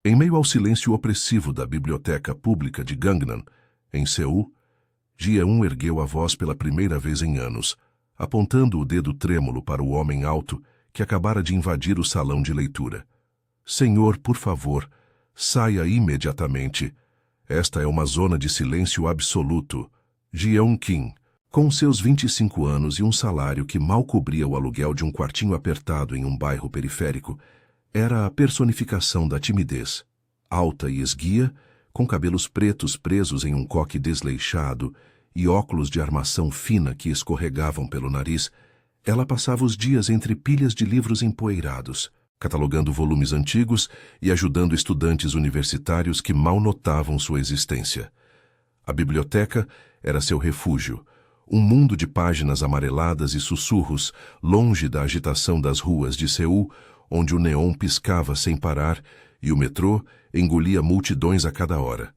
Em meio ao silêncio opressivo da biblioteca pública de Gangnam, em Seul, Ji-eun ergueu a voz pela primeira vez em anos, apontando o dedo trêmulo para o homem alto que acabara de invadir o salão de leitura. Senhor, por favor, saia imediatamente. Esta é uma zona de silêncio absoluto. Ji-eun Kim, com seus 25 anos e um salário que mal cobria o aluguel de um quartinho apertado em um bairro periférico, era a personificação da timidez. Alta e esguia, com cabelos pretos presos em um coque desleixado e óculos de armação fina que escorregavam pelo nariz, ela passava os dias entre pilhas de livros empoeirados, catalogando volumes antigos e ajudando estudantes universitários que mal notavam sua existência. A biblioteca era seu refúgio, um mundo de páginas amareladas e sussurros, longe da agitação das ruas de Seul, onde o neon piscava sem parar e o metrô engolia multidões a cada hora.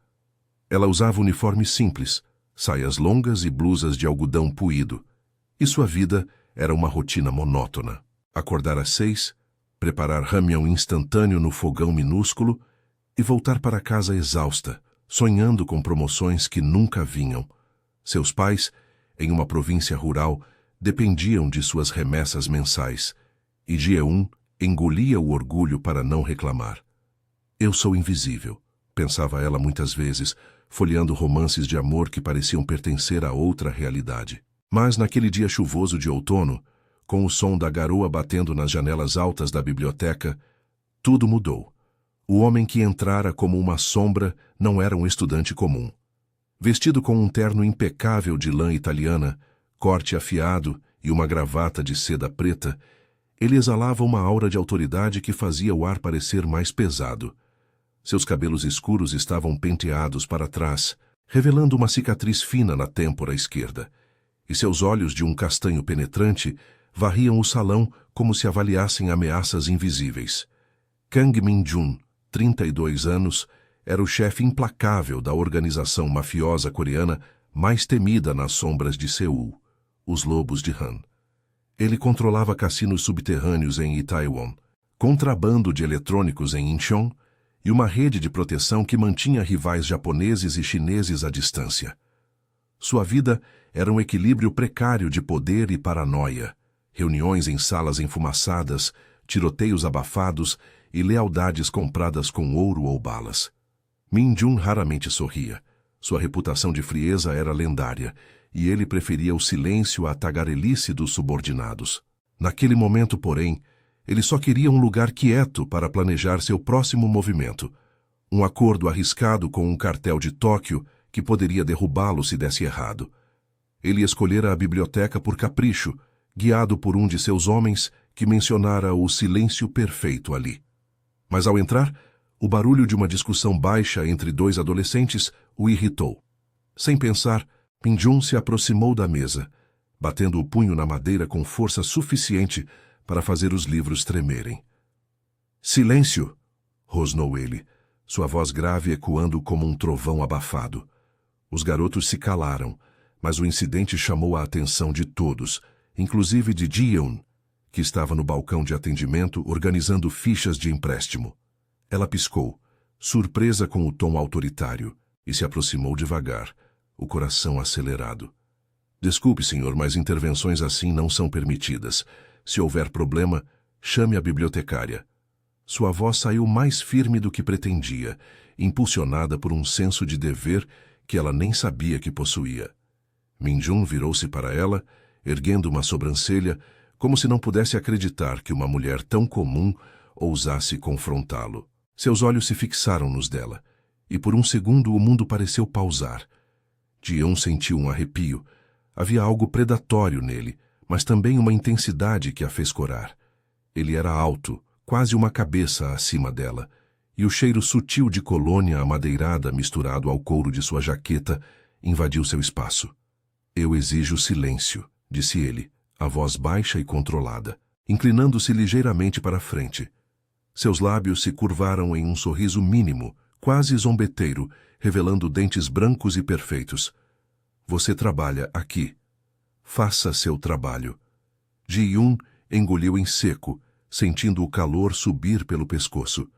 Ela usava uniformes simples, saias longas e blusas de algodão puído, e sua vida era uma rotina monótona. Acordar às 6, preparar ramyeon instantâneo no fogão minúsculo e voltar para casa exausta, sonhando com promoções que nunca vinham. Seus pais, em uma província rural, dependiam de suas remessas mensais, e Ji-eun engolia o orgulho para não reclamar. Eu sou invisível, pensava ela muitas vezes, folheando romances de amor que pareciam pertencer a outra realidade. Mas naquele dia chuvoso de outono, com o som da garoa batendo nas janelas altas da biblioteca, tudo mudou. O homem que entrara como uma sombra não era um estudante comum. Vestido com um terno impecável de lã italiana, corte afiado e uma gravata de seda preta, ele exalava uma aura de autoridade que fazia o ar parecer mais pesado. Seus cabelos escuros estavam penteados para trás, revelando uma cicatriz fina na têmpora esquerda, e seus olhos de um castanho penetrante varriam o salão como se avaliassem ameaças invisíveis. Kang Min-jun, 32 anos, era o chefe implacável da organização mafiosa coreana mais temida nas sombras de Seul, os Lobos de Han. Ele controlava cassinos subterrâneos em Itaewon, contrabando de eletrônicos em Incheon e uma rede de proteção que mantinha rivais japoneses e chineses à distância. Sua vida era um equilíbrio precário de poder e paranoia, reuniões em salas enfumaçadas, tiroteios abafados e lealdades compradas com ouro ou balas. Min-jun raramente sorria. Sua reputação de frieza era lendária, e ele preferia o silêncio à tagarelice dos subordinados. Naquele momento, porém, ele só queria um lugar quieto para planejar seu próximo movimento. Um acordo arriscado com um cartel de Tóquio que poderia derrubá-lo se desse errado. Ele escolhera a biblioteca por capricho, guiado por um de seus homens que mencionara o silêncio perfeito ali. Mas ao entrar, o barulho de uma discussão baixa entre dois adolescentes o irritou. Sem pensar, Min-jun se aproximou da mesa, batendo o punho na madeira com força suficiente para fazer os livros tremerem. Silêncio! Rosnou ele, sua voz grave ecoando como um trovão abafado. Os garotos se calaram, mas o incidente chamou a atenção de todos, inclusive de Ji-eun, que estava no balcão de atendimento organizando fichas de empréstimo. Ela piscou, surpresa com o tom autoritário, e se aproximou devagar, o coração acelerado. Desculpe, senhor, mas intervenções assim não são permitidas. Se houver problema, chame a bibliotecária. Sua voz saiu mais firme do que pretendia, impulsionada por um senso de dever que ela nem sabia que possuía. Min-jun virou-se para ela, erguendo uma sobrancelha, como se não pudesse acreditar que uma mulher tão comum ousasse confrontá-lo. Seus olhos se fixaram nos dela, e por um segundo o mundo pareceu pausar. Ji-eun sentiu um arrepio. Havia algo predatório nele, mas também uma intensidade que a fez corar. Ele era alto, quase uma cabeça acima dela, e o cheiro sutil de colônia amadeirada misturado ao couro de sua jaqueta invadiu seu espaço. Eu exijo silêncio, disse ele, a voz baixa e controlada, inclinando-se ligeiramente para a frente. Seus lábios se curvaram em um sorriso mínimo, quase zombeteiro, revelando dentes brancos e perfeitos. Você trabalha aqui. Faça seu trabalho. Ji-eun engoliu em seco, sentindo o calor subir pelo pescoço.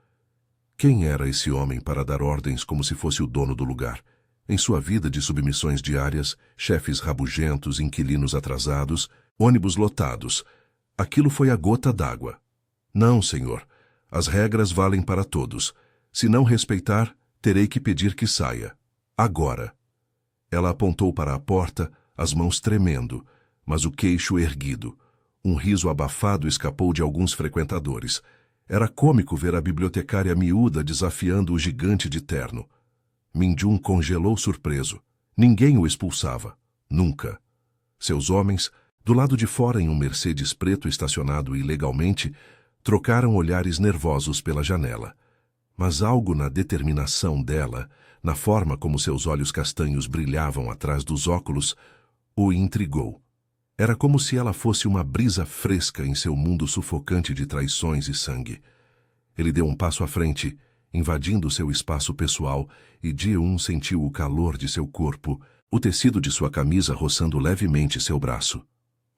Quem era esse homem para dar ordens como se fosse o dono do lugar? Em sua vida de submissões diárias, chefes rabugentos, inquilinos atrasados, ônibus lotados. Aquilo foi a gota d'água. Não, senhor. As regras valem para todos. Se não respeitar, terei que pedir que saia. Agora. Ela apontou para a porta, as mãos tremendo, mas o queixo erguido. Um riso abafado escapou de alguns frequentadores. Era cômico ver a bibliotecária miúda desafiando o gigante de terno. Min-jun congelou surpreso. Ninguém o expulsava. Nunca. Seus homens, do lado de fora em um Mercedes preto estacionado ilegalmente, trocaram olhares nervosos pela janela. Mas algo na determinação dela, na forma como seus olhos castanhos brilhavam atrás dos óculos, o intrigou. Era como se ela fosse uma brisa fresca em seu mundo sufocante de traições e sangue. Ele deu um passo à frente, invadindo seu espaço pessoal, e Ji-eun sentiu o calor de seu corpo, o tecido de sua camisa roçando levemente seu braço.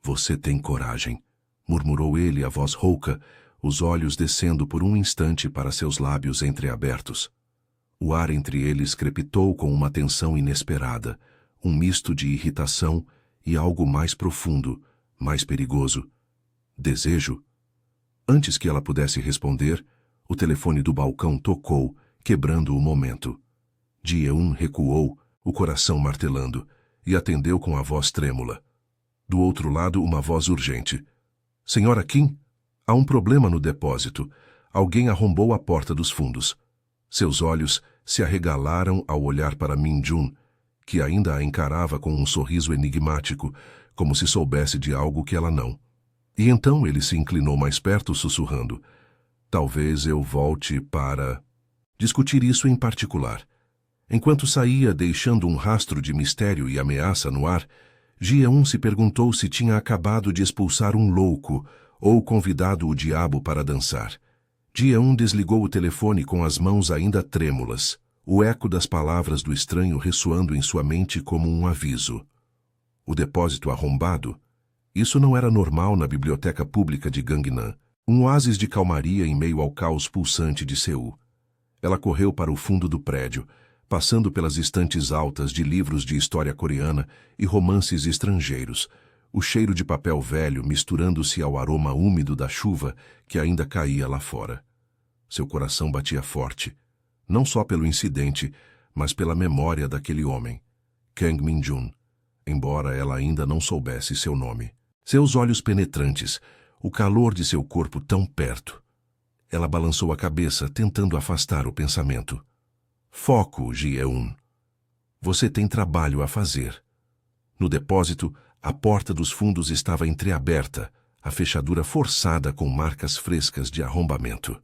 "Você tem coragem", murmurou ele, a voz rouca, os olhos descendo por um instante para seus lábios entreabertos. O ar entre eles crepitou com uma tensão inesperada, um misto de irritação e algo mais profundo, mais perigoso. Desejo? Antes que ela pudesse responder, o telefone do balcão tocou, quebrando o momento. Ji-eun recuou, o coração martelando, e atendeu com a voz trêmula. Do outro lado, uma voz urgente. "Senhora Kim, há um problema no depósito. Alguém arrombou a porta dos fundos." Seus olhos se arregalaram ao olhar para Min-jun, que ainda a encarava com um sorriso enigmático, como se soubesse de algo que ela não. E então ele se inclinou mais perto, sussurrando. "Talvez eu volte para discutir isso em particular." Enquanto saía deixando um rastro de mistério e ameaça no ar, Ji-eun se perguntou se tinha acabado de expulsar um louco ou convidado o diabo para dançar. Ji-eun desligou o telefone com as mãos ainda trêmulas, o eco das palavras do estranho ressoando em sua mente como um aviso. O depósito arrombado? Isso não era normal na biblioteca pública de Gangnam, um oásis de calmaria em meio ao caos pulsante de Seul. Ela correu para o fundo do prédio, passando pelas estantes altas de livros de história coreana e romances estrangeiros, o cheiro de papel velho misturando-se ao aroma úmido da chuva que ainda caía lá fora. Seu coração batia forte, não só pelo incidente, mas pela memória daquele homem, Kang Min-jun, embora ela ainda não soubesse seu nome. Seus olhos penetrantes, o calor de seu corpo tão perto. Ela balançou a cabeça, tentando afastar o pensamento. "Foco, Ji-eun. Você tem trabalho a fazer." No depósito, a porta dos fundos estava entreaberta, a fechadura forçada com marcas frescas de arrombamento.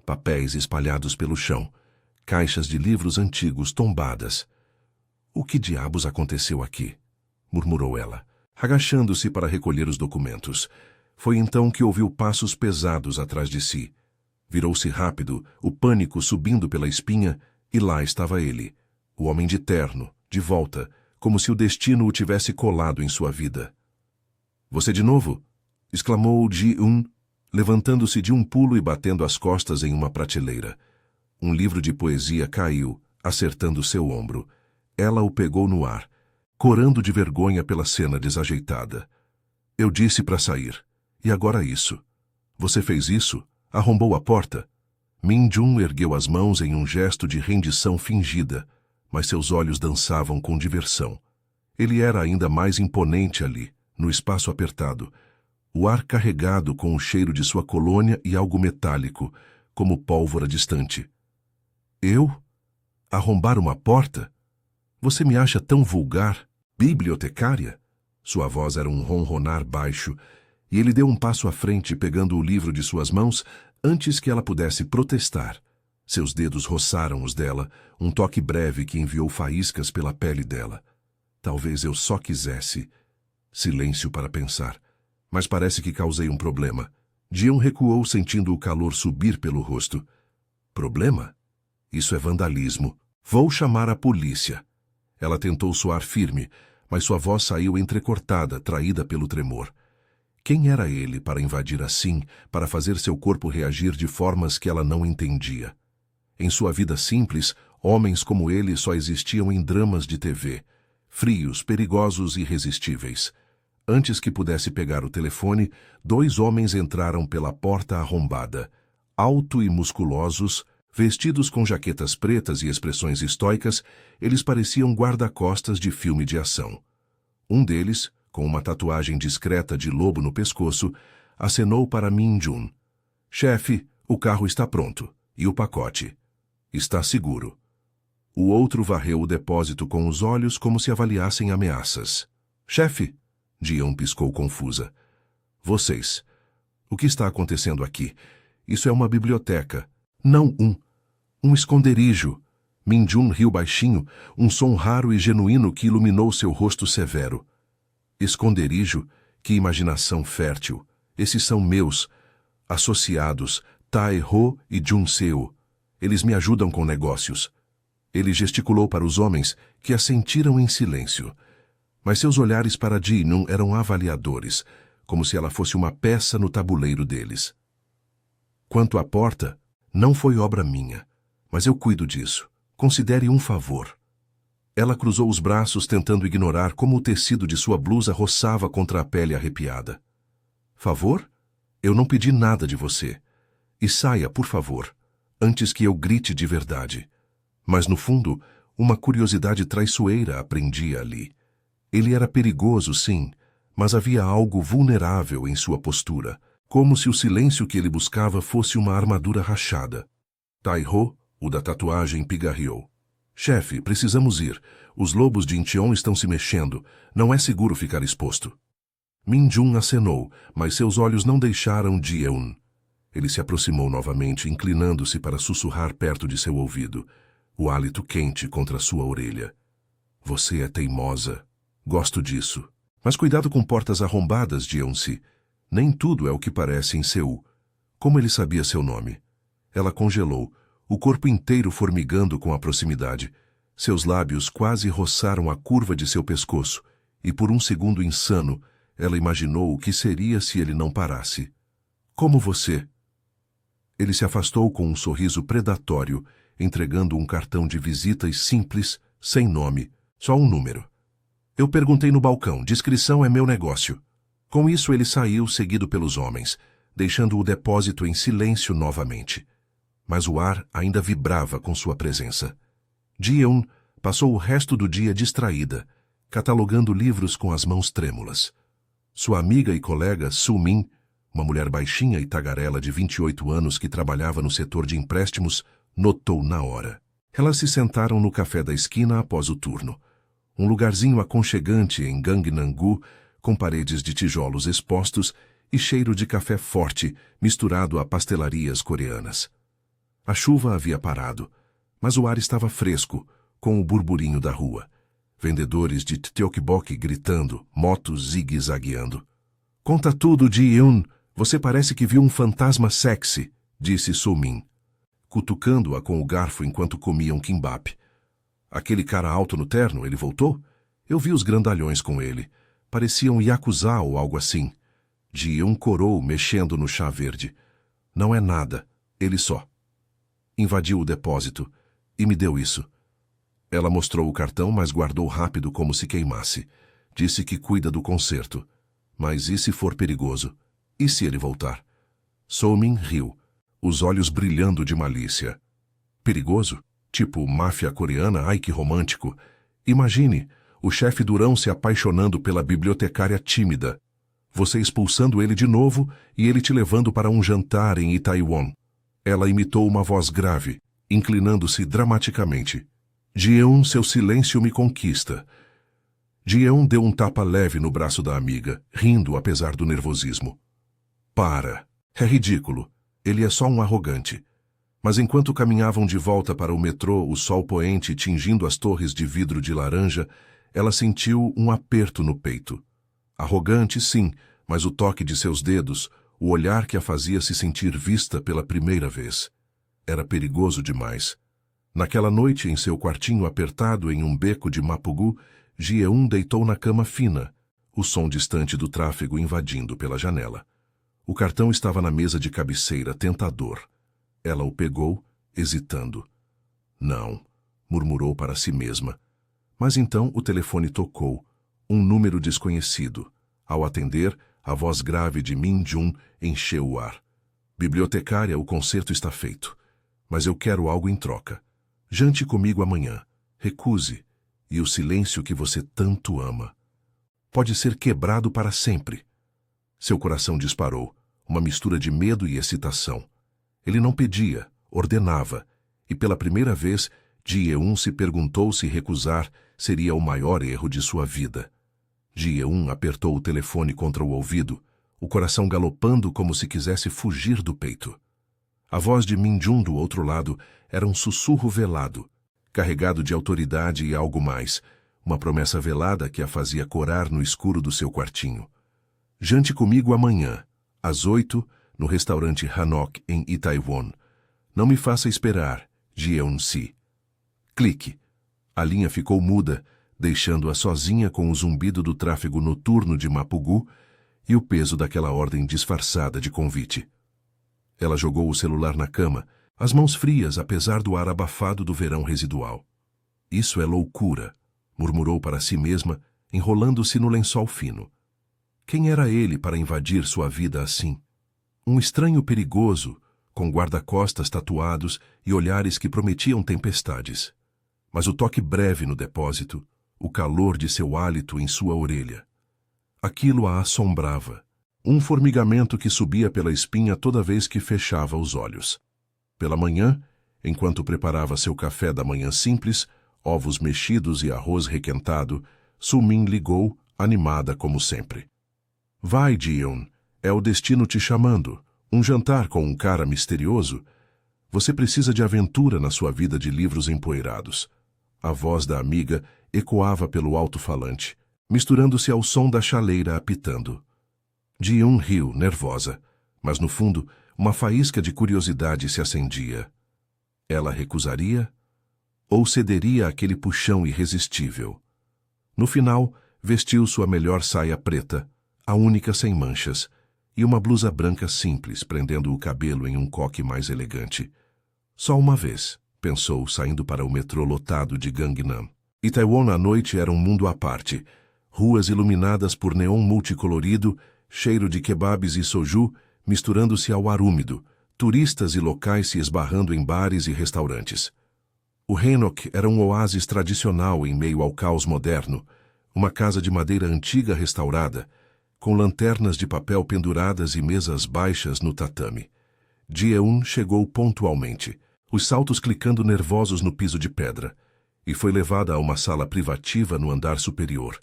Papéis espalhados pelo chão, caixas de livros antigos tombadas. "O que diabos aconteceu aqui?" murmurou ela, agachando-se para recolher os documentos. Foi então que ouviu passos pesados atrás de si. Virou-se rápido, o pânico subindo pela espinha, e lá estava ele, o homem de terno, de volta, como se o destino o tivesse colado em sua vida. "Você de novo?" exclamou Ji-eun, levantando-se de um pulo e batendo as costas em uma prateleira. Um livro de poesia caiu, acertando seu ombro. Ela o pegou no ar, corando de vergonha pela cena desajeitada. "Eu disse para sair. E agora isso. Você fez isso? Arrombou a porta?" Min-jun ergueu as mãos em um gesto de rendição fingida, mas seus olhos dançavam com diversão. Ele era ainda mais imponente ali, no espaço apertado, o ar carregado com o cheiro de sua colônia e algo metálico, como pólvora distante. "Eu? Arrombar uma porta? Você me acha tão vulgar? Bibliotecária?" Sua voz era um ronronar baixo, e ele deu um passo à frente, pegando o livro de suas mãos antes que ela pudesse protestar. Seus dedos roçaram os dela, um toque breve que enviou faíscas pela pele dela. Talvez eu só quisesse. Silêncio para pensar. Mas parece que causei um problema. Ji-eun recuou, sentindo o calor subir pelo rosto. "Problema? Isso é vandalismo. Vou chamar a polícia." Ela tentou soar firme, mas sua voz saiu entrecortada, traída pelo tremor. Quem era ele para invadir assim, para fazer seu corpo reagir de formas que ela não entendia? Em sua vida simples, homens como ele só existiam em dramas de TV, frios, perigosos e irresistíveis. Antes que pudesse pegar o telefone, 2 homens entraram pela porta arrombada. Alto e musculosos, vestidos com jaquetas pretas e expressões estoicas, eles pareciam guarda-costas de filme de ação. Um deles, com uma tatuagem discreta de lobo no pescoço, acenou para Min-jun. Chefe, o carro está pronto. E o pacote? Está seguro. O outro varreu o depósito com os olhos como se avaliassem ameaças. Chefe, Ji-eun piscou confusa. Vocês. O que está acontecendo aqui? Isso é uma biblioteca. Não um esconderijo. Min-jun riu baixinho, um som raro e genuíno que iluminou seu rosto severo. Esconderijo? Que imaginação fértil. Esses são meus associados, Tae-ho e Jun-seo. Eles me ajudam com negócios. Ele gesticulou para os homens, que assentiram em silêncio. Mas seus olhares para Ji-eun eram avaliadores, como se ela fosse uma peça no tabuleiro deles. Quanto à porta, não foi obra minha, mas eu cuido disso. Considere um favor. Ela cruzou os braços tentando ignorar como o tecido de sua blusa roçava contra a pele arrepiada. Favor? Eu não pedi nada de você. E saia, por favor, antes que eu grite de verdade. Mas no fundo, uma curiosidade traiçoeira aprendia ali. Ele era perigoso, sim, mas havia algo vulnerável em sua postura, como se o silêncio que ele buscava fosse uma armadura rachada. Tae-ho, o da tatuagem, pigarreou. Chefe, precisamos ir. Os lobos de Incheon estão se mexendo. Não é seguro ficar exposto. Min-jun acenou, mas seus olhos não deixaram Ji-eun. Ele se aproximou novamente, inclinando-se para sussurrar perto de seu ouvido, o hálito quente contra sua orelha. Você é teimosa. Gosto disso. Mas cuidado com portas arrombadas, Ji-eun-si. Nem tudo é o que parece em Seul. Como ele sabia seu nome? Ela congelou, o corpo inteiro formigando com a proximidade. Seus lábios quase roçaram a curva de seu pescoço, e por um segundo insano, ela imaginou o que seria se ele não parasse. Como você? Ele se afastou com um sorriso predatório, entregando um cartão de visitas simples, sem nome, só um número. Eu perguntei no balcão, discrição é meu negócio. Com isso ele saiu, seguido pelos homens, deixando o depósito em silêncio novamente. Mas o ar ainda vibrava com sua presença. Ji-eun passou o resto do dia distraída, catalogando livros com as mãos trêmulas. Sua amiga e colega Su-min, uma mulher baixinha e tagarela de 28 anos que trabalhava no setor de empréstimos, notou na hora. Elas se sentaram no café da esquina após o turno. Um lugarzinho aconchegante em Gangnam-gu, com paredes de tijolos expostos e cheiro de café forte misturado a pastelarias coreanas. A chuva havia parado, mas o ar estava fresco, com o burburinho da rua. Vendedores de tteokbokki gritando, motos zigue-zagueando. Conta tudo, Ji-eun. Você parece que viu um fantasma sexy, disse Su-min, cutucando-a com o garfo enquanto comiam kimbap. Aquele cara alto no terno, ele voltou? Eu vi os grandalhões com ele. Pareciam yakuza ou algo assim. Ji-eun corou, mexendo no chá verde. Não é nada, ele só. Invadiu o depósito e me deu isso. Ela mostrou o cartão, mas guardou rápido como se queimasse. Disse que cuida do concerto. Mas e se for perigoso? E se ele voltar? Su-min riu, os olhos brilhando de malícia. Perigoso? Tipo máfia coreana? Ai, que romântico. Imagine, o chefe Durão se apaixonando pela bibliotecária tímida. Você expulsando ele de novo e ele te levando para um jantar em Itaewon. Ela imitou uma voz grave, inclinando-se dramaticamente. Ji-eun, seu silêncio me conquista. Ji-eun deu um tapa leve no braço da amiga, rindo apesar do nervosismo. Para. É ridículo. Ele é só um arrogante. Mas enquanto caminhavam de volta para o metrô, o sol poente tingindo as torres de vidro de laranja, ela sentiu um aperto no peito. Arrogante, sim, mas o toque de seus dedos, o olhar que a fazia se sentir vista pela primeira vez. Era perigoso demais. Naquela noite, em seu quartinho apertado em um beco de Mapugu, Ji-eun deitou na cama fina, o som distante do tráfego invadindo pela janela. O cartão estava na mesa de cabeceira, tentador. Ela o pegou, hesitando. Não, murmurou para si mesma. Mas então o telefone tocou, um número desconhecido. Ao atender, a voz grave de Min-jun encheu o ar. Bibliotecária, o concerto está feito. Mas eu quero algo em troca. Jante comigo amanhã. Recuse. E o silêncio que você tanto ama pode ser quebrado para sempre. Seu coração disparou, uma mistura de medo e excitação. Ele não pedia, ordenava, e pela primeira vez, Ji-eun se perguntou se recusar seria o maior erro de sua vida. Ji-eun apertou o telefone contra o ouvido, o coração galopando como se quisesse fugir do peito. A voz de Min-jun do outro lado era um sussurro velado, carregado de autoridade e algo mais, uma promessa velada que a fazia corar no escuro do seu quartinho. Jante comigo amanhã, às 8, no restaurante Hanok, em Itaewon. Não me faça esperar, Ji-eun-si. Clique. A linha ficou muda, deixando-a sozinha com o zumbido do tráfego noturno de Mapugu e o peso daquela ordem disfarçada de convite. Ela jogou o celular na cama, as mãos frias apesar do ar abafado do verão residual. Isso é loucura, murmurou para si mesma, enrolando-se no lençol fino. Quem era ele para invadir sua vida assim? Um estranho perigoso, com guarda-costas tatuados e olhares que prometiam tempestades. Mas o toque breve no depósito, o calor de seu hálito em sua orelha. Aquilo a assombrava. Um formigamento que subia pela espinha toda vez que fechava os olhos. Pela manhã, enquanto preparava seu café da manhã simples, ovos mexidos e arroz requentado, Su-min ligou, animada como sempre. Vai, Ji-eun, é o destino te chamando. Um jantar com um cara misterioso? Você precisa de aventura na sua vida de livros empoeirados. A voz da amiga ecoava pelo alto-falante, misturando-se ao som da chaleira apitando. Ji-eun riu, nervosa, mas no fundo, uma faísca de curiosidade se acendia. Ela recusaria? Ou cederia àquele puxão irresistível? No final, vestiu sua melhor saia preta, a única sem manchas, e uma blusa branca simples, prendendo o cabelo em um coque mais elegante. Só uma vez, pensou, saindo para o metrô lotado de Gangnam. Itaewon à noite era um mundo à parte. Ruas iluminadas por neon multicolorido, cheiro de kebabs e soju, misturando-se ao ar úmido, turistas e locais se esbarrando em bares e restaurantes. O Hanok era um oásis tradicional em meio ao caos moderno, uma casa de madeira antiga restaurada, com lanternas de papel penduradas e mesas baixas no tatame. Ji-eun chegou pontualmente, os saltos clicando nervosos no piso de pedra, e foi levada a uma sala privativa no andar superior.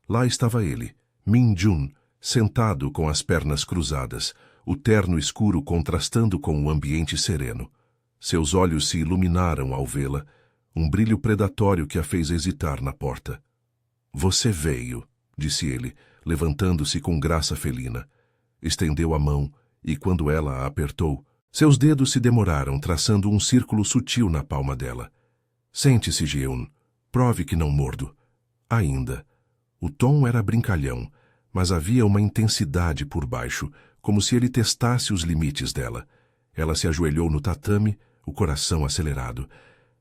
Lá estava ele, Min-jun, sentado com as pernas cruzadas, o terno escuro contrastando com o ambiente sereno. Seus olhos se iluminaram ao vê-la, um brilho predatório que a fez hesitar na porta. Você veio, disse ele, levantando-se com graça felina. Estendeu a mão, e quando ela a apertou, seus dedos se demoraram, traçando um círculo sutil na palma dela. Sente-se, Ji-eun. Prove que não mordo. Ainda. O tom era brincalhão, mas havia uma intensidade por baixo, como se ele testasse os limites dela. Ela se ajoelhou no tatame, o coração acelerado,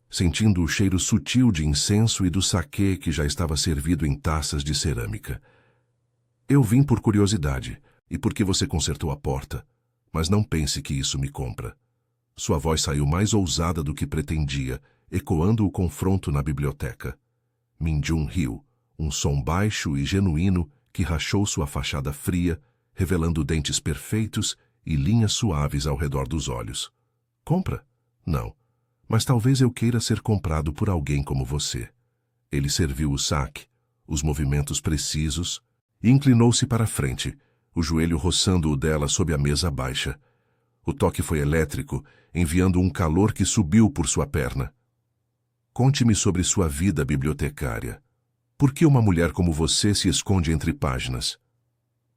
sentindo o cheiro sutil de incenso e do saquê que já estava servido em taças de cerâmica. Eu vim por curiosidade, e porque você consertou a porta, mas não pense que isso me compra. Sua voz saiu mais ousada do que pretendia, ecoando o confronto na biblioteca. Min-jun riu, um som baixo e genuíno que rachou sua fachada fria, revelando dentes perfeitos e linhas suaves ao redor dos olhos. Compra? Não. Mas talvez eu queira ser comprado por alguém como você. Ele serviu o saque, os movimentos precisos, e inclinou-se para a frente, o joelho roçando o dela sob a mesa baixa. O toque foi elétrico, enviando um calor que subiu por sua perna. Conte-me sobre sua vida bibliotecária. Por que uma mulher como você se esconde entre páginas?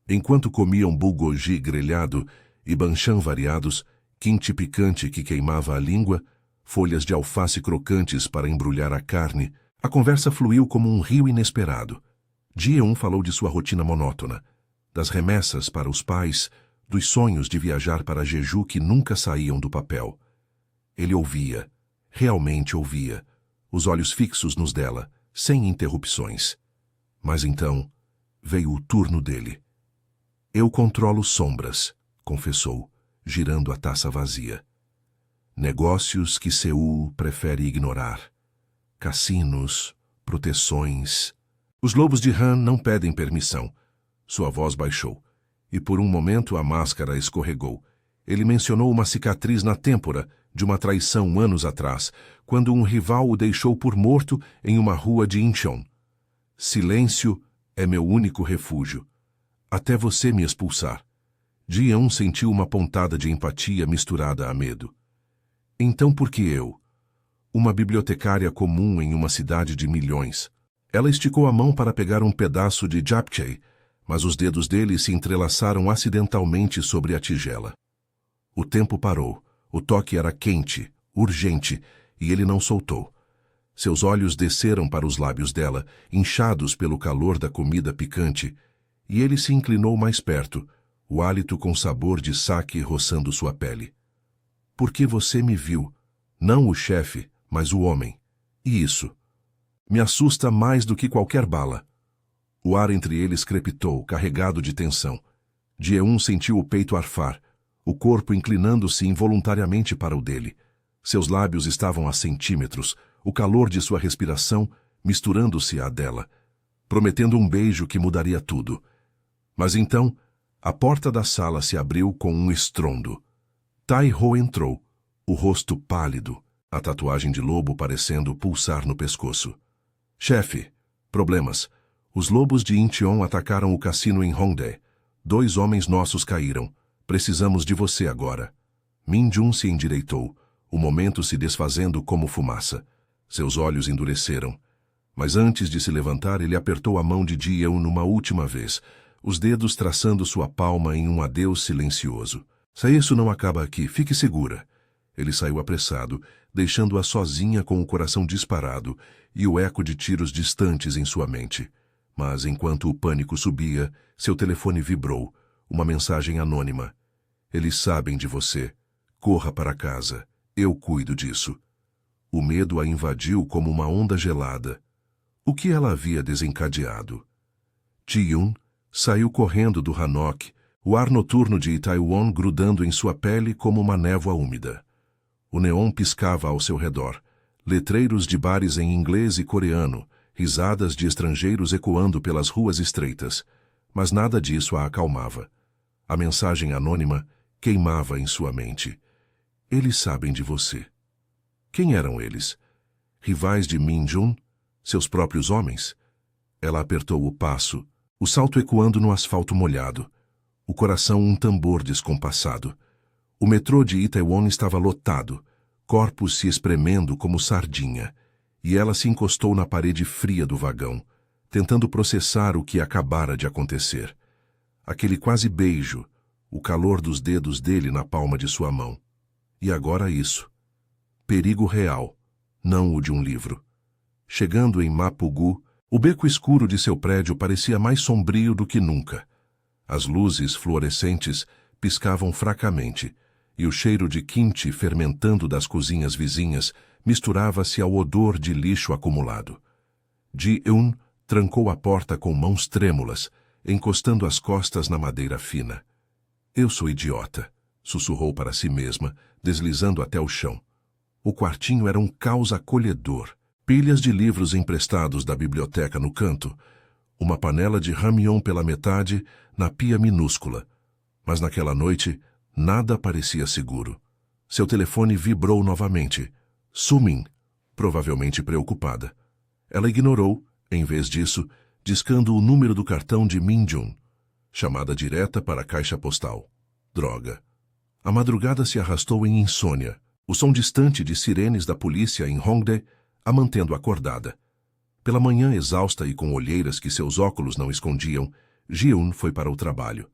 Enquanto comiam bulgogi grelhado e banchan variados, quinte picante que queimava a língua, folhas de alface crocantes para embrulhar a carne, a conversa fluiu como um rio inesperado. Ji-eun falou de sua rotina monótona, das remessas para os pais, dos sonhos de viajar para Jeju que nunca saíam do papel. Ele ouvia, realmente ouvia, os olhos fixos nos dela, sem interrupções. Mas então veio o turno dele. Eu controlo sombras, confessou, girando a taça vazia. Negócios que Seul prefere ignorar. Cassinos, proteções. Os lobos de Han não pedem permissão. Sua voz baixou, e por um momento a máscara escorregou. Ele mencionou uma cicatriz na têmpora de uma traição anos atrás, quando um rival o deixou por morto em uma rua de Incheon. Silêncio é meu único refúgio, até você me expulsar. Ji-eun sentiu uma pontada de empatia misturada a medo. Então por que eu? Uma bibliotecária comum em uma cidade de milhões. Ela esticou a mão para pegar um pedaço de japchae, mas os dedos dele se entrelaçaram acidentalmente sobre a tigela. O tempo parou. O toque era quente, urgente, e ele não soltou. Seus olhos desceram para os lábios dela, inchados pelo calor da comida picante, e ele se inclinou mais perto, o hálito com sabor de saque roçando sua pele. Porque você me viu, não o chefe, mas o homem. E isso me assusta mais do que qualquer bala. O ar entre eles crepitou, carregado de tensão. Ji-eun sentiu o peito arfar, o corpo inclinando-se involuntariamente para o dele. Seus lábios estavam a centímetros, o calor de sua respiração misturando-se à dela, prometendo um beijo que mudaria tudo. Mas então, a porta da sala se abriu com um estrondo. Tai-ho entrou, o rosto pálido, a tatuagem de lobo parecendo pulsar no pescoço. Chefe, problemas. Os lobos de Incheon atacaram o cassino em Hongdae. 2 homens nossos caíram. Precisamos de você agora. Min-jun se endireitou, o momento se desfazendo como fumaça. Seus olhos endureceram. Mas antes de se levantar, ele apertou a mão de Ji-eun numa última vez, os dedos traçando sua palma em um adeus silencioso. Se isso não acaba aqui, fique segura. Ele saiu apressado, deixando-a sozinha com o coração disparado e o eco de tiros distantes em sua mente. Mas enquanto o pânico subia, seu telefone vibrou. Uma mensagem anônima. Eles sabem de você. Corra para casa. Eu cuido disso. O medo a invadiu como uma onda gelada. O que ela havia desencadeado? Ji-eun saiu correndo do hanok, o ar noturno de Itaewon grudando em sua pele como uma névoa úmida. O neon piscava ao seu redor. Letreiros de bares em inglês e coreano, risadas de estrangeiros ecoando pelas ruas estreitas. Mas nada disso a acalmava. A mensagem anônima queimava em sua mente. Eles sabem de você. Quem eram eles? Rivais de Min-jun? Seus próprios homens? Ela apertou o passo, o salto ecoando no asfalto molhado. O coração um tambor descompassado. O metrô de Itaewon estava lotado, corpos se espremendo como sardinha, e ela se encostou na parede fria do vagão, tentando processar o que acabara de acontecer. Aquele quase beijo, o calor dos dedos dele na palma de sua mão. E agora isso. Perigo real, não o de um livro. Chegando em Mapugu, o beco escuro de seu prédio parecia mais sombrio do que nunca. As luzes fluorescentes piscavam fracamente, e o cheiro de kimchi fermentando das cozinhas vizinhas misturava-se ao odor de lixo acumulado. Ji-eun trancou a porta com mãos trêmulas, encostando as costas na madeira fina. Eu sou idiota, sussurrou para si mesma, deslizando até o chão. O quartinho era um caos acolhedor. Pilhas de livros emprestados da biblioteca no canto, uma panela de ramyeon pela metade na pia minúscula. Mas naquela noite, nada parecia seguro. Seu telefone vibrou novamente. Sumin, provavelmente preocupada. Ela ignorou, em vez disso, discando o número do cartão de Min-jun. Chamada direta para a caixa postal. Droga. A madrugada se arrastou em insônia, o som distante de sirenes da polícia em Hongdae a mantendo acordada. Pela manhã exausta e com olheiras que seus óculos não escondiam, Ji-eun foi para o trabalho.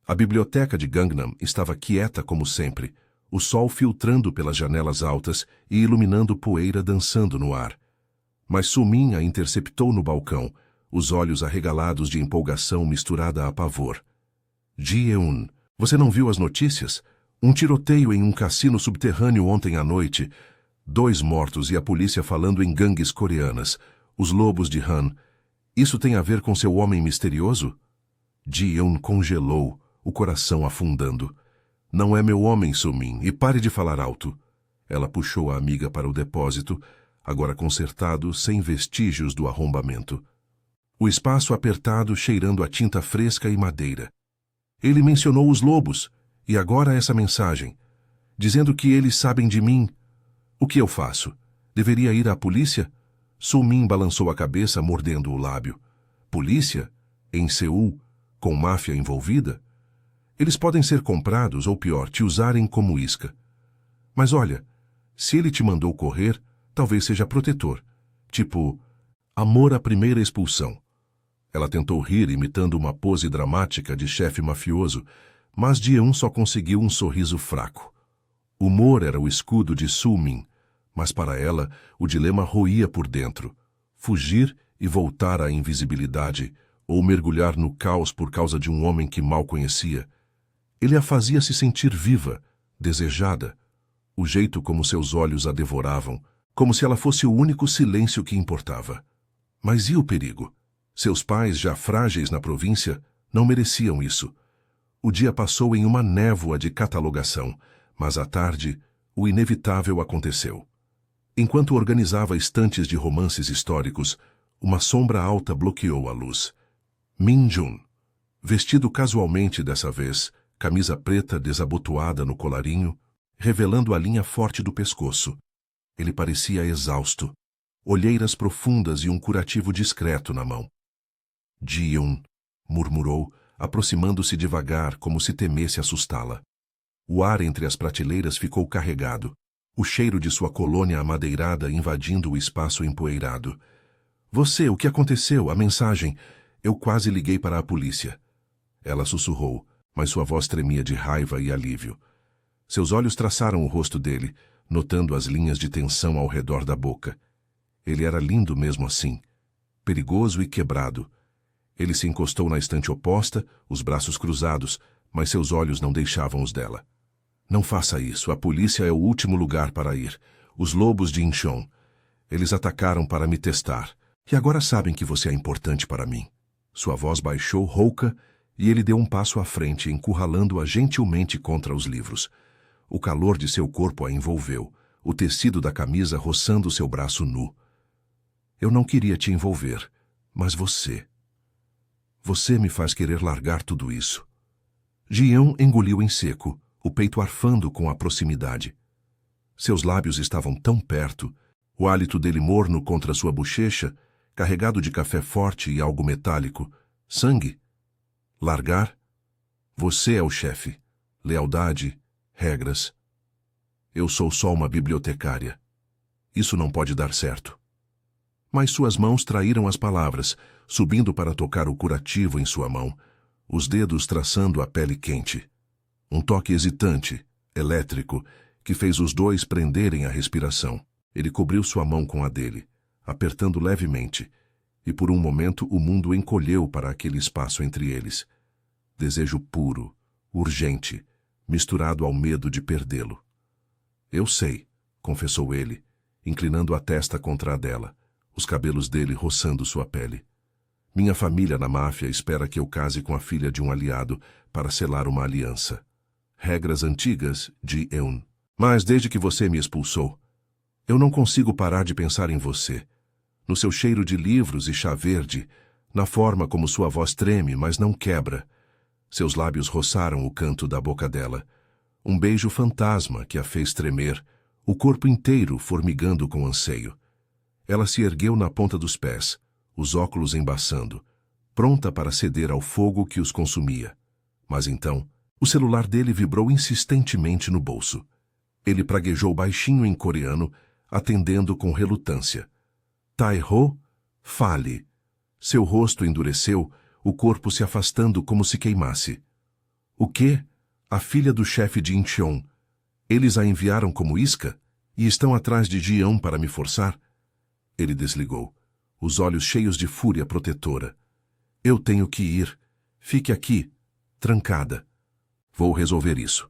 A biblioteca de Gangnam estava quieta como sempre, o sol filtrando pelas janelas altas e iluminando poeira dançando no ar. Mas Sumin a interceptou no balcão, os olhos arregalados de empolgação misturada a pavor. Ji-eun, você não viu as notícias? Um tiroteio em um cassino subterrâneo ontem à noite. 2 mortos e a polícia falando em gangues coreanas. Os lobos de Han. Isso tem a ver com seu homem misterioso? Ji-eun congelou, o coração afundando. Não é meu homem, Soo-min, e pare de falar alto. Ela puxou a amiga para o depósito, agora consertado, sem vestígios do arrombamento. O espaço apertado, cheirando a tinta fresca e madeira. Ele mencionou os lobos, e agora essa mensagem, dizendo que eles sabem de mim. O que eu faço? Deveria ir à polícia? Soo-min balançou a cabeça, mordendo o lábio. Polícia? Em Seul? Com máfia envolvida? Eles podem ser comprados, ou pior, te usarem como isca. Mas olha, se ele te mandou correr, talvez seja protetor. Tipo, amor à primeira expulsão. Ela tentou rir, imitando uma pose dramática de chefe mafioso, mas Ji-eun só conseguiu um sorriso fraco. Humor era o escudo de Soo-min, mas para ela o dilema roía por dentro. Fugir e voltar à invisibilidade, ou mergulhar no caos por causa de um homem que mal conhecia. Ele a fazia se sentir viva, desejada. O jeito como seus olhos a devoravam, como se ela fosse o único silêncio que importava. Mas e o perigo? Seus pais, já frágeis na província, não mereciam isso. O dia passou em uma névoa de catalogação, mas à tarde, o inevitável aconteceu. Enquanto organizava estantes de romances históricos, uma sombra alta bloqueou a luz. Min-jun, vestido casualmente dessa vez, camisa preta desabotoada no colarinho, revelando a linha forte do pescoço. Ele parecia exausto, olheiras profundas e um curativo discreto na mão. Ji-eun, murmurou, aproximando-se devagar, como se temesse assustá-la. O ar entre as prateleiras ficou carregado, o cheiro de sua colônia amadeirada invadindo o espaço empoeirado. Você, o que aconteceu? A mensagem. Eu quase liguei para a polícia. Ela sussurrou, mas sua voz tremia de raiva e alívio. Seus olhos traçaram o rosto dele, notando as linhas de tensão ao redor da boca. Ele era lindo mesmo assim, perigoso e quebrado. Ele se encostou na estante oposta, os braços cruzados, mas seus olhos não deixavam os dela. Não faça isso, a polícia é o último lugar para ir. Os lobos de Incheon. Eles atacaram para me testar, e agora sabem que você é importante para mim. Sua voz baixou rouca, e ele deu um passo à frente, encurralando-a gentilmente contra os livros. O calor de seu corpo a envolveu, o tecido da camisa roçando seu braço nu. Eu não queria te envolver, mas você... Você me faz querer largar tudo isso. Ji-eun engoliu em seco, o peito arfando com a proximidade. Seus lábios estavam tão perto, o hálito dele morno contra sua bochecha, carregado de café forte e algo metálico. Sangue? Largar? Você é o chefe. Lealdade, regras. Eu sou só uma bibliotecária. Isso não pode dar certo. Mas suas mãos traíram as palavras, subindo para tocar o curativo em sua mão, os dedos traçando a pele quente. Um toque hesitante, elétrico, que fez os dois prenderem a respiração. Ele cobriu sua mão com a dele, apertando levemente, e por um momento o mundo encolheu para aquele espaço entre eles. Desejo puro, urgente, misturado ao medo de perdê-lo. Eu sei, confessou ele, inclinando a testa contra a dela, os cabelos dele roçando sua pele. Minha família na máfia espera que eu case com a filha de um aliado para selar uma aliança. Regras antigas, Ji-eun. Mas desde que você me expulsou, eu não consigo parar de pensar em você. No seu cheiro de livros e chá verde, na forma como sua voz treme, mas não quebra. Seus lábios roçaram o canto da boca dela. Um beijo fantasma que a fez tremer, o corpo inteiro formigando com anseio. Ela se ergueu na ponta dos pés, os óculos embaçando, pronta para ceder ao fogo que os consumia. Mas então, o celular dele vibrou insistentemente no bolso. Ele praguejou baixinho em coreano, atendendo com relutância. Tae-ho, fale. Seu rosto endureceu, o corpo se afastando como se queimasse. O quê? A filha do chefe de Incheon. Eles a enviaram como isca? E estão atrás de Ji-eun para me forçar? Ele desligou, os olhos cheios de fúria protetora. Eu tenho que ir. Fique aqui, trancada. Vou resolver isso.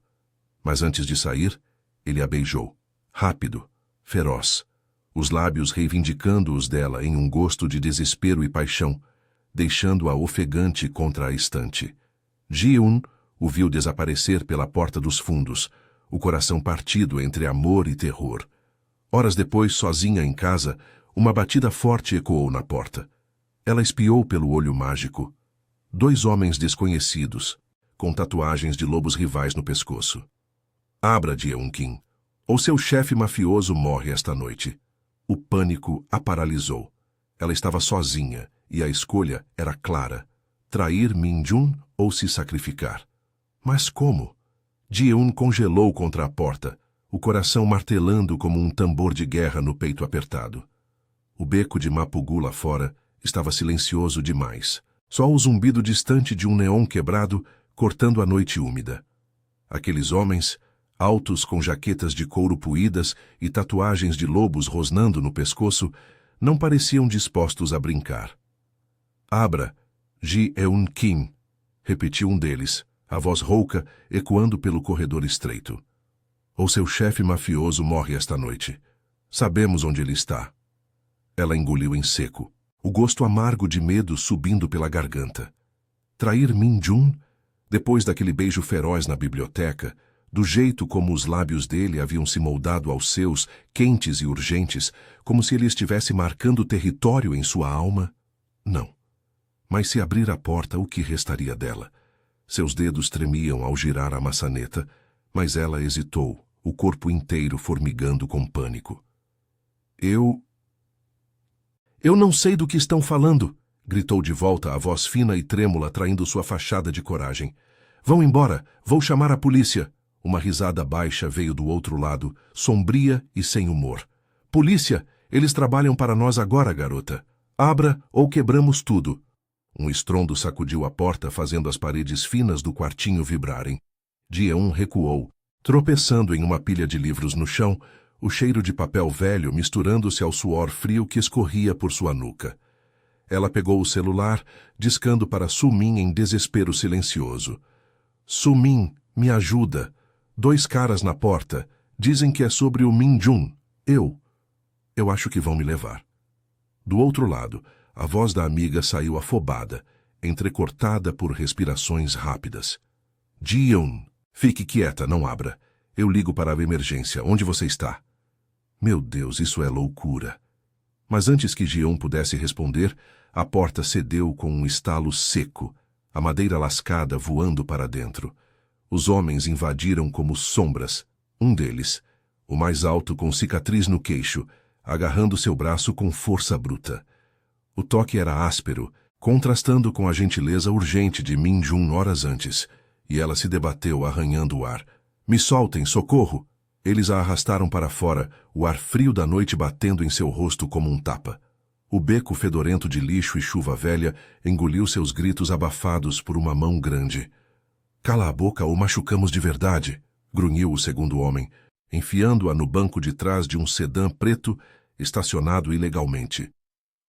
Mas antes de sair, ele a beijou. Rápido, feroz, os lábios reivindicando-os dela em um gosto de desespero e paixão, deixando-a ofegante contra a estante. Ji-eun o viu desaparecer pela porta dos fundos, o coração partido entre amor e terror. Horas depois, sozinha em casa, uma batida forte ecoou na porta. Ela espiou pelo olho mágico. 2 homens desconhecidos, com tatuagens de lobos rivais no pescoço. Abra, Ji-eun-kim, ou seu chefe mafioso morre esta noite. O pânico a paralisou. Ela estava sozinha, e a escolha era clara: trair Min-jun ou se sacrificar. Mas como? Ji-eun congelou contra a porta, o coração martelando como um tambor de guerra no peito apertado. O beco de Mapugu lá fora estava silencioso demais. Só o zumbido distante de um neon quebrado cortando a noite úmida. Aqueles homens, altos com jaquetas de couro puídas e tatuagens de lobos rosnando no pescoço, não pareciam dispostos a brincar. Abra, Ji-eun-kim, repetiu um deles, a voz rouca ecoando pelo corredor estreito. Ou seu chefe mafioso morre esta noite. Sabemos onde ele está. Ela engoliu em seco, o gosto amargo de medo subindo pela garganta. Trair Min-jun? Depois daquele beijo feroz na biblioteca, do jeito como os lábios dele haviam se moldado aos seus, quentes e urgentes, como se ele estivesse marcando território em sua alma? Não. Mas se abrir a porta, o que restaria dela? Seus dedos tremiam ao girar a maçaneta, mas ela hesitou, o corpo inteiro formigando com pânico. Eu não sei do que estão falando, gritou de volta a voz fina e trêmula traindo sua fachada de coragem. Vão embora, vou chamar a polícia. Uma risada baixa veio do outro lado, sombria e sem humor. Polícia, eles trabalham para nós agora, garota. Abra ou quebramos tudo. Um estrondo sacudiu a porta, fazendo as paredes finas do quartinho vibrarem. Ji-eun recuou, tropeçando em uma pilha de livros no chão, o cheiro de papel velho misturando-se ao suor frio que escorria por sua nuca. Ela pegou o celular, discando para Su-min em desespero silencioso. Su-min, me ajuda. 2 caras na porta. Dizem que é sobre o Min-jun. Eu acho que vão me levar. Do outro lado, a voz da amiga saiu afobada, entrecortada por respirações rápidas. Ji-eun, fique quieta, não abra. Eu ligo para a emergência. Onde você está? Meu Deus, isso é loucura. Mas antes que Ji-eun pudesse responder, a porta cedeu com um estalo seco, a madeira lascada voando para dentro. Os homens invadiram como sombras. Um deles, o mais alto com cicatriz no queixo, agarrando seu braço com força bruta. O toque era áspero, contrastando com a gentileza urgente de Min-jun horas antes, e ela se debateu arranhando o ar. Me soltem, socorro! Eles a arrastaram para fora, o ar frio da noite batendo em seu rosto como um tapa. O beco fedorento de lixo e chuva velha engoliu seus gritos abafados por uma mão grande. Cala a boca ou machucamos de verdade, grunhiu o segundo homem, enfiando-a no banco de trás de um sedã preto estacionado ilegalmente.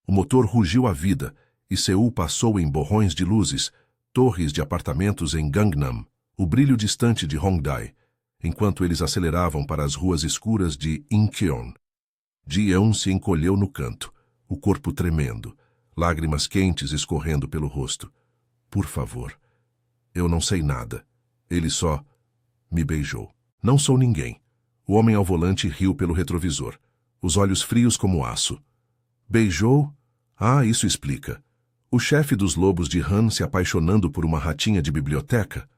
O motor rugiu a vida e Seul passou em borrões de luzes, torres de apartamentos em Gangnam, o brilho distante de Hongdae, enquanto eles aceleravam para as ruas escuras de Incheon. Ji-eun se encolheu no canto, o corpo tremendo, lágrimas quentes escorrendo pelo rosto. Por favor. Eu não sei nada. Ele só me beijou. Não sou ninguém. O homem ao volante riu pelo retrovisor, os olhos frios como aço. Beijou? Ah, isso explica. O chefe dos lobos de Han se apaixonando por uma ratinha de biblioteca?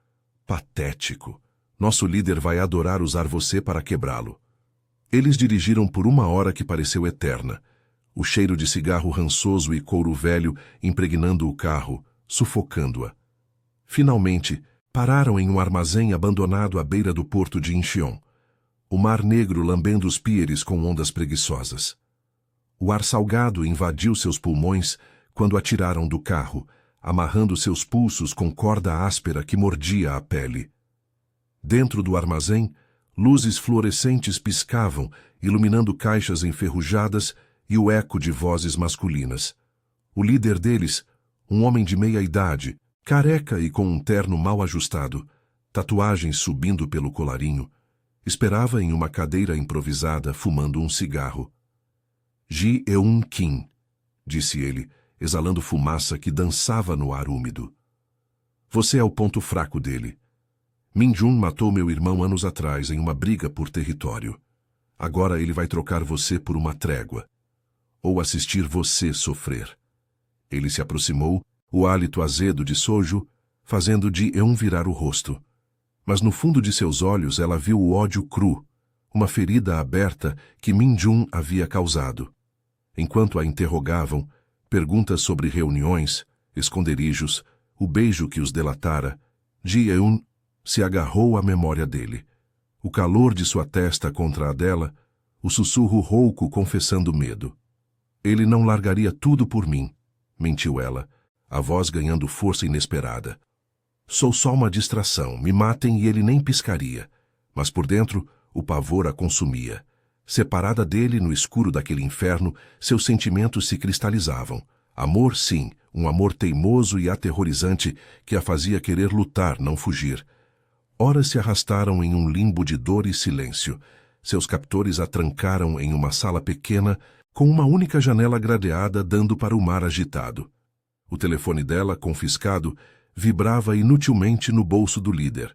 Patético. Nosso líder vai adorar usar você para quebrá-lo. Eles dirigiram por 1 hora que pareceu eterna. O cheiro de cigarro rançoso e couro velho impregnando o carro, sufocando-a. Finalmente, pararam em um armazém abandonado à beira do porto de Incheon. O mar negro lambendo os píeres com ondas preguiçosas. O ar salgado invadiu seus pulmões quando a tiraram do carro, amarrando seus pulsos com corda áspera que mordia a pele. Dentro do armazém, luzes fluorescentes piscavam, iluminando caixas enferrujadas e o eco de vozes masculinas. O líder deles, um homem de meia idade, careca e com um terno mal ajustado, tatuagens subindo pelo colarinho, Esperava em uma cadeira improvisada, fumando um cigarro. Ji-eun Kim, disse ele, exalando fumaça que dançava no ar úmido. Você é o ponto fraco dele. Min-jun matou meu irmão anos atrás em uma briga por território. Agora ele vai trocar você por uma trégua. Ou assistir você sofrer. Ele se aproximou, o hálito azedo de Soju, fazendo Ji-eun virar o rosto. Mas no fundo de seus olhos ela viu o ódio cru, uma ferida aberta que Min-jun havia causado. Enquanto a interrogavam, perguntas sobre reuniões, esconderijos, o beijo que os delatara, Ji-eun se agarrou à memória dele. O calor de sua testa contra a dela, o sussurro rouco confessando medo. Ele não largaria tudo por mim, mentiu ela, a voz ganhando força inesperada. Sou só uma distração, me matem e ele nem piscaria. Mas por dentro, o pavor a consumia. Separada dele no escuro daquele inferno, seus sentimentos se cristalizavam. Amor, sim, um amor teimoso e aterrorizante que a fazia querer lutar, não fugir. Horas se arrastaram em um limbo de dor e silêncio. Seus captores a trancaram em uma sala pequena, com uma única janela gradeada dando para o mar agitado. O telefone dela, confiscado, vibrava inutilmente no bolso do líder.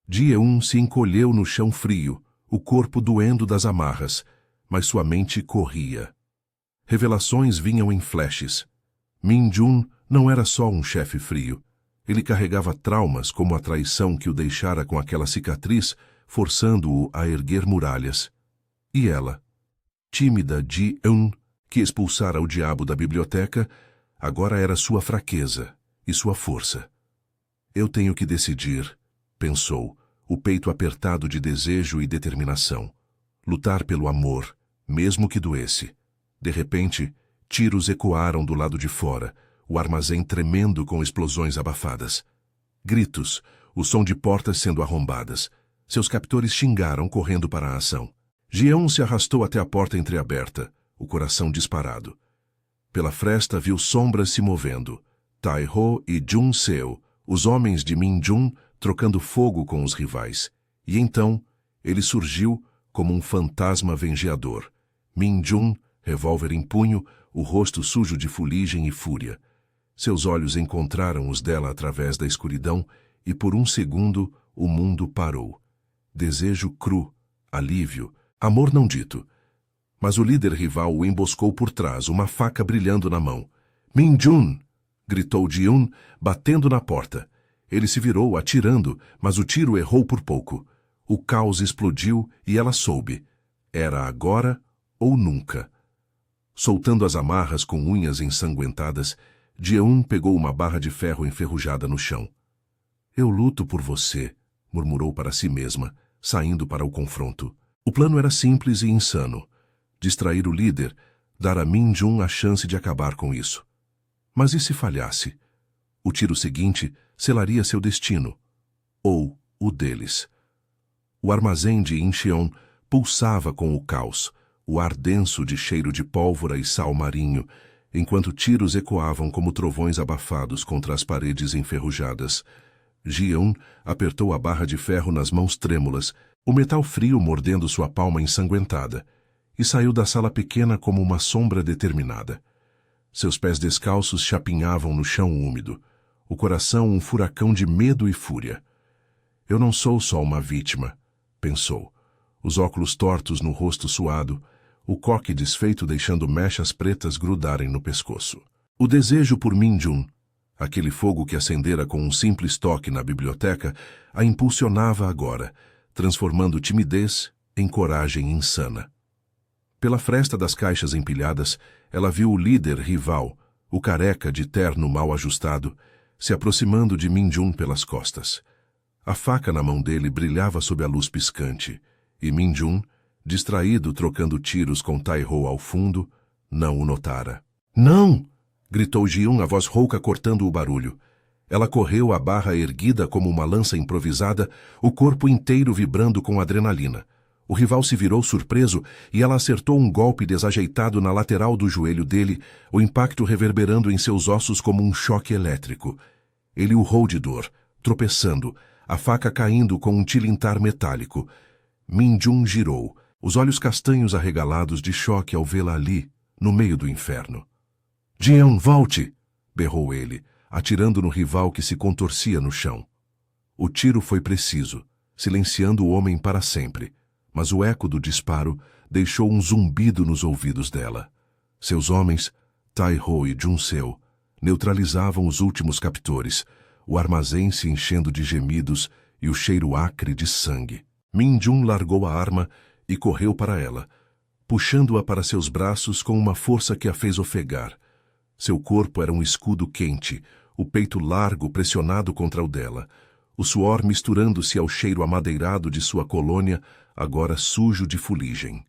Ji-eun se encolheu no chão frio, o corpo doendo das amarras, mas sua mente corria. Revelações vinham em flashes. Min-jun não era só um chefe frio. Ele carregava traumas como a traição que o deixara com aquela cicatriz, forçando-o a erguer muralhas. E ela, tímida Ji-eun, que expulsara o diabo da biblioteca, agora era sua fraqueza e sua força. Eu tenho que decidir, pensou, o peito apertado de desejo e determinação. Lutar pelo amor, mesmo que doesse. De repente, tiros ecoaram do lado de fora, o armazém tremendo com explosões abafadas. Gritos, o som de portas sendo arrombadas. Seus captores xingaram correndo para a ação. Ji-eun se arrastou até a porta entreaberta, o coração disparado. Pela fresta viu sombras se movendo. Tai-ho e Jun-seo, os homens de Min-jun, trocando fogo com os rivais. E então, ele surgiu como um fantasma vengeador. Min-jun, revólver em punho, o rosto sujo de fuligem e fúria. Seus olhos encontraram os dela através da escuridão e por um segundo o mundo parou. Desejo cru, alívio, amor não dito. Mas o líder rival o emboscou por trás, uma faca brilhando na mão. Min-jun! Gritou Ji-eun, batendo na porta. Ele se virou, atirando, mas o tiro errou por pouco. O caos explodiu e ela soube. Era agora ou nunca. Soltando as amarras com unhas ensanguentadas, Ji-eun pegou uma barra de ferro enferrujada no chão. Eu luto por você, murmurou para si mesma, saindo para o confronto. O plano era simples e insano. Distrair o líder, dar a Min-jun a chance de acabar com isso. Mas e se falhasse? O tiro seguinte selaria seu destino. Ou o deles. O armazém de Incheon pulsava com o caos, o ar denso de cheiro de pólvora e sal marinho, enquanto tiros ecoavam como trovões abafados contra as paredes enferrujadas. Ji-eun apertou a barra de ferro nas mãos trêmulas, o metal frio mordendo sua palma ensanguentada, e saiu da sala pequena como uma sombra determinada. Seus pés descalços chapinhavam no chão úmido, o coração um furacão de medo e fúria. Eu não sou só uma vítima, pensou, os óculos tortos no rosto suado, o coque desfeito deixando mechas pretas grudarem no pescoço. O desejo por Min-jun, aquele fogo que acendera com um simples toque na biblioteca, a impulsionava agora, transformando timidez em coragem insana. Pela fresta das caixas empilhadas, ela viu o líder rival, o careca de terno mal ajustado, se aproximando de Min-jun pelas costas. A faca na mão dele brilhava sob a luz piscante, e Min-jun, distraído trocando tiros com Tai-ho ao fundo, não o notara. Não! Gritou Ji-eun, a voz rouca cortando o barulho. Ela correu a barra erguida como uma lança improvisada, o corpo inteiro vibrando com adrenalina. O rival se virou surpreso e ela acertou um golpe desajeitado na lateral do joelho dele, o impacto reverberando em seus ossos como um choque elétrico. Ele urrou de dor, tropeçando, a faca caindo com um tilintar metálico. Min-jun girou, os olhos castanhos arregalados de choque ao vê-la ali, no meio do inferno. Ji-eun, volte! Berrou ele, atirando no rival que se contorcia no chão. O tiro foi preciso, silenciando o homem para sempre, mas o eco do disparo deixou um zumbido nos ouvidos dela. Seus homens, Tai-ho e Jun-seo, neutralizavam os últimos captores, o armazém se enchendo de gemidos e o cheiro acre de sangue. Min-jun largou a arma e correu para ela, puxando-a para seus braços com uma força que a fez ofegar. Seu corpo era um escudo quente, o peito largo pressionado contra o dela, o suor misturando-se ao cheiro amadeirado de sua colônia, agora sujo de fuligem.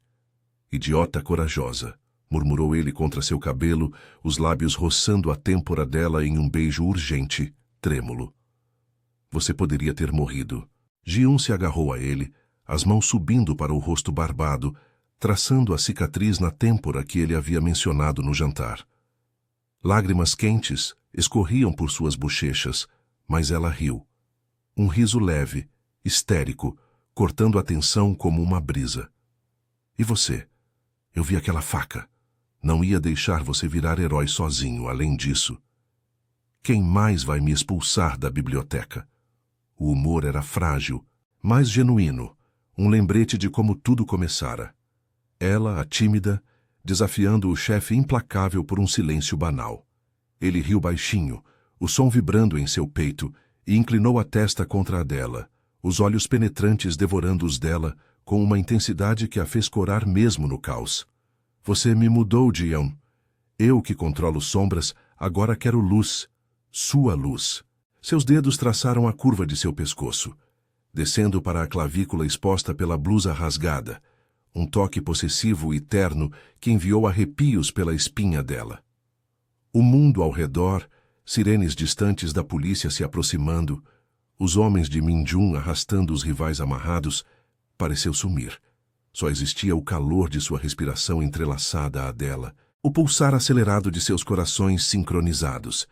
Idiota corajosa, murmurou ele contra seu cabelo, os lábios roçando a têmpora dela em um beijo urgente, trêmulo. Você poderia ter morrido. Ji-eun se agarrou a ele, as mãos subindo para o rosto barbado, traçando a cicatriz na têmpora que ele havia mencionado no jantar. Lágrimas quentes escorriam por suas bochechas, mas ela riu. Um riso leve, histérico, cortando a tensão como uma brisa. E você? Eu vi aquela faca. Não ia deixar você virar herói sozinho, além disso. Quem mais vai me expulsar da biblioteca? O humor era frágil, mas genuíno, um lembrete de como tudo começara. Ela, a tímida, desafiando o chefe implacável por um silêncio banal. Ele riu baixinho, o som vibrando em seu peito, e inclinou a testa contra a dela, os olhos penetrantes devorando os dela, com uma intensidade que a fez corar mesmo no caos. Você me mudou, Ji-eun. Eu que controlo sombras, agora quero luz. Sua luz. Seus dedos traçaram a curva de seu pescoço, descendo para a clavícula exposta pela blusa rasgada, um toque possessivo e terno que enviou arrepios pela espinha dela. O mundo ao redor, sirenes distantes da polícia se aproximando, os homens de Min-jun arrastando os rivais amarrados, pareceu sumir. Só existia o calor de sua respiração entrelaçada à dela, o pulsar acelerado de seus corações sincronizados.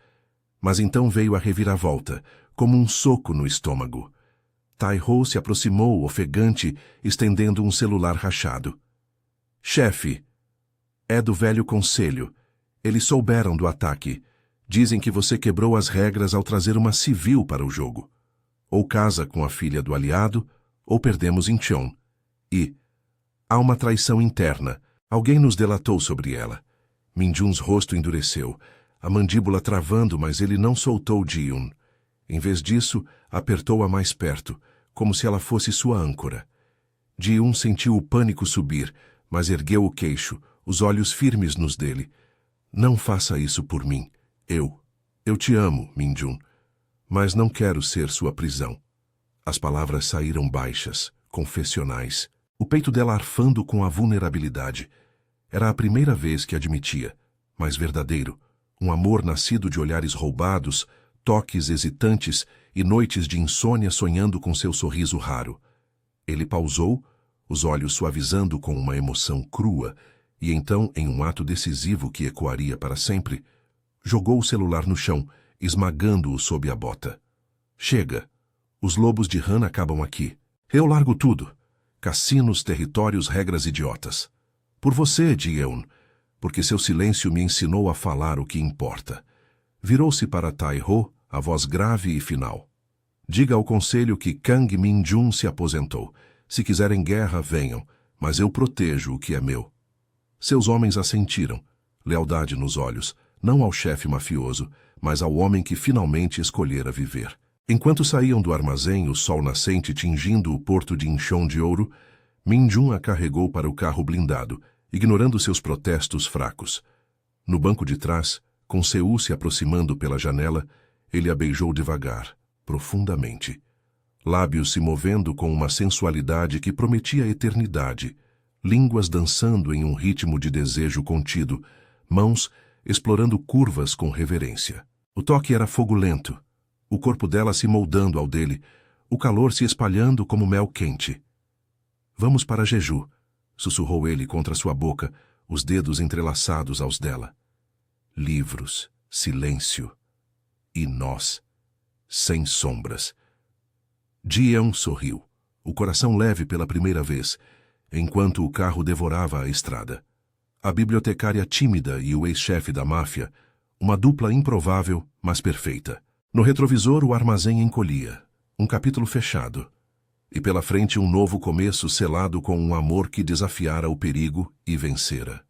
Mas então veio a reviravolta, como um soco no estômago. Tai-ho se aproximou, ofegante, estendendo um celular rachado. Chefe, é do velho conselho. Eles souberam do ataque. Dizem que você quebrou as regras ao trazer uma civil para o jogo. Ou casa com a filha do aliado, ou perdemos Incheon. E há uma traição interna. Alguém nos delatou sobre ela. Min-jun's rosto endureceu, a mandíbula travando, mas ele não soltou Ji-eun. Em vez disso, apertou-a mais perto, como se ela fosse sua âncora. Ji-eun sentiu o pânico subir, mas ergueu o queixo, os olhos firmes nos dele. Não faça isso por mim. Eu te amo, Min-jun, mas não quero ser sua prisão. As palavras saíram baixas, confessionais, o peito dela arfando com a vulnerabilidade. Era a primeira vez que admitia, mas verdadeiro, um amor nascido de olhares roubados, toques hesitantes e noites de insônia sonhando com seu sorriso raro. Ele pausou, os olhos suavizando com uma emoção crua, e então, em um ato decisivo que ecoaria para sempre, jogou o celular no chão, esmagando-o sob a bota. Chega. Os lobos de Han acabam aqui. Eu largo tudo. Cassinos, territórios, regras idiotas. Por você, Ji-eun, porque seu silêncio me ensinou a falar o que importa. Virou-se para Tai-ho, a voz grave e final. Diga ao conselho que Kang Min-jun se aposentou. Se quiserem guerra, venham, mas eu protejo o que é meu. Seus homens assentiram, lealdade nos olhos, não ao chefe mafioso, mas ao homem que finalmente escolhera viver. Enquanto saíam do armazém, o sol nascente tingindo o porto de Incheon de ouro, Min-jun a carregou para o carro blindado, ignorando seus protestos fracos. No banco de trás, com Seul se aproximando pela janela, ele a beijou devagar, profundamente. Lábios se movendo com uma sensualidade que prometia eternidade, línguas dançando em um ritmo de desejo contido, mãos explorando curvas com reverência. O toque era fogo lento, o corpo dela se moldando ao dele, o calor se espalhando como mel quente. Vamos para Jeju, sussurrou ele contra sua boca, os dedos entrelaçados aos dela. Livros, silêncio. E nós, sem sombras. Ji-eun sorriu, o coração leve pela primeira vez, enquanto o carro devorava a estrada. A bibliotecária tímida e o ex-chefe da máfia, uma dupla improvável, mas perfeita. No retrovisor, o armazém encolhia, um capítulo fechado. E pela frente um novo começo selado com um amor que desafiara o perigo e vencera.